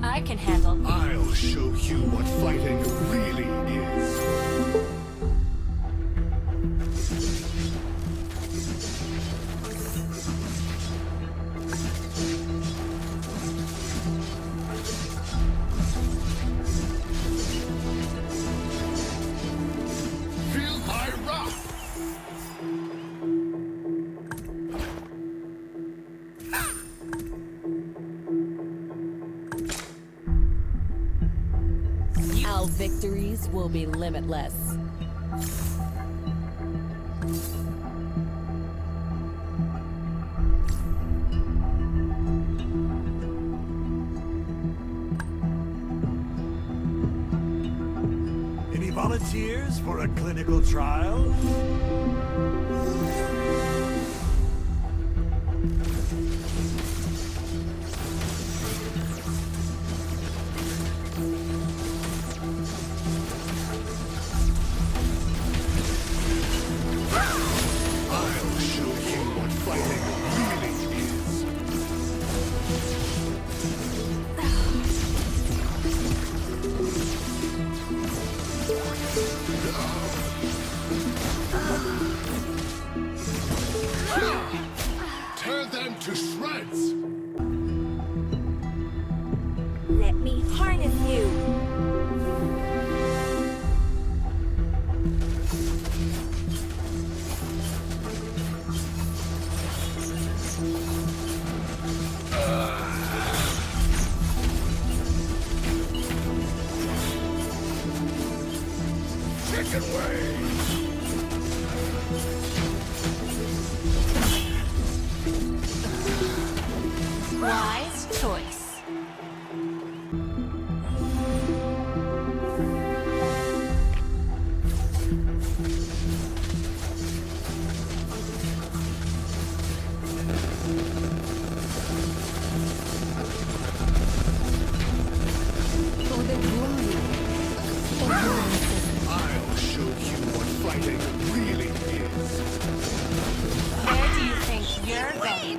I can handle. I'll show you what fighting really is. Feel my wrath! Our victories will be limitless. Any volunteers for a clinical trial? I'll show you what fighting really is. Tear them to shreds! Let me harness you. Chicken wings! Wise choice. For the glory of your ancestors. I'll show you what fighting really is. Where do you think you're going?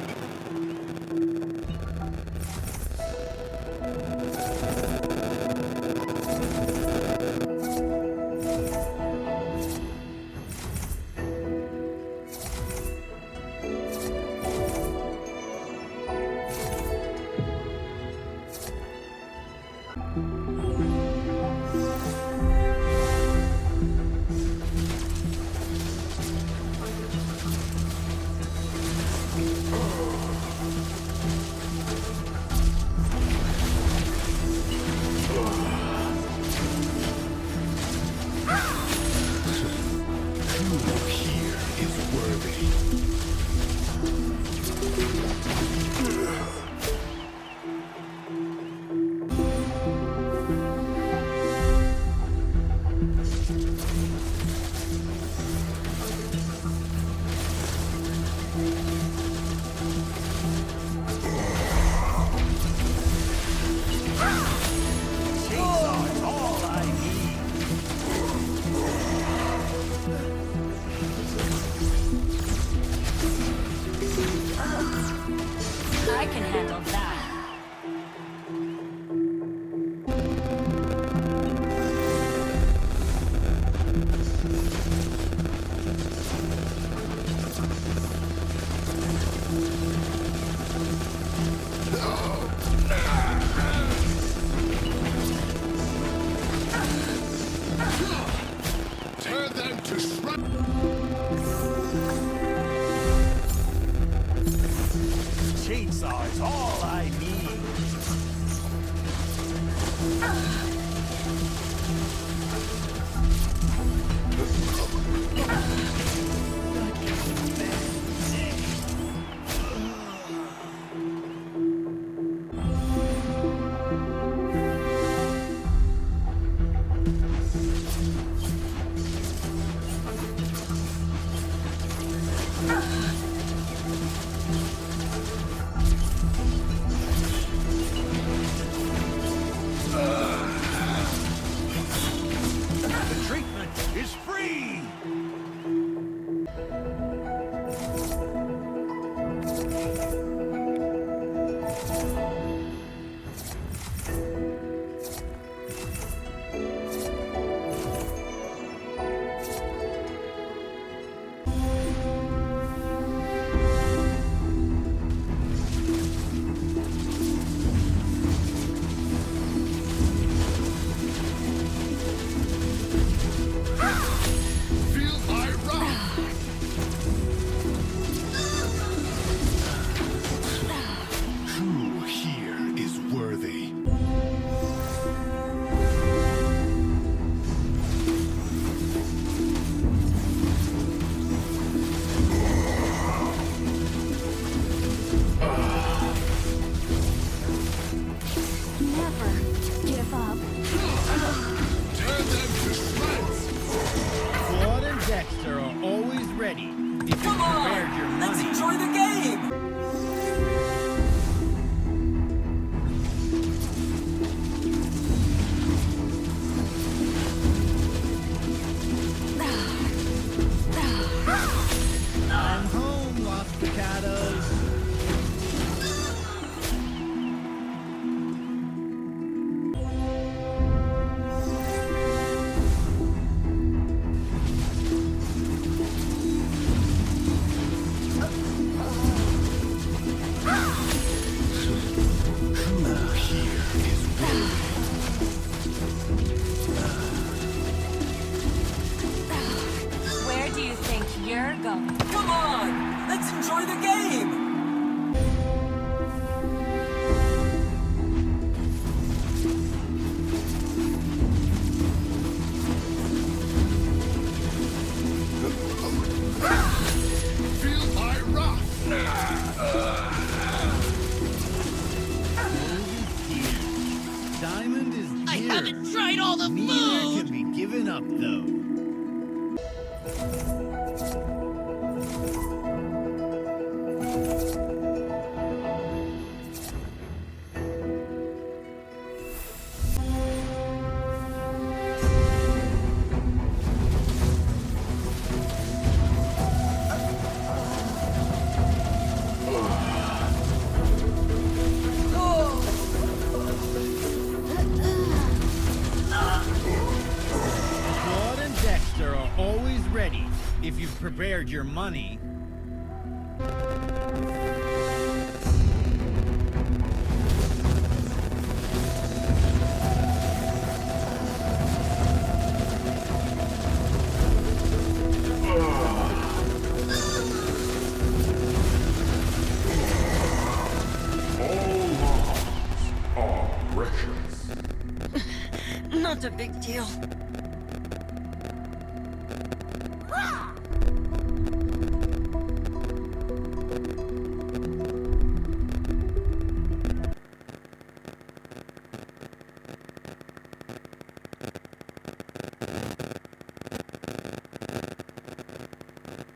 Who here is worthy? Never give up. Tear them to shreds! Claude and Dexter are always ready if you've prepared your Let's money. enjoy the game! I'm home, Los Picados. Who here is worthy? Where do you think you're going? Come on! Let's enjoy the game! Feel my wrath! Diamond is here. I haven't tried all the Neither food! can be given up, though. Claude and Dexter are always ready if you've prepared your money. All lives are precious. Not a big deal.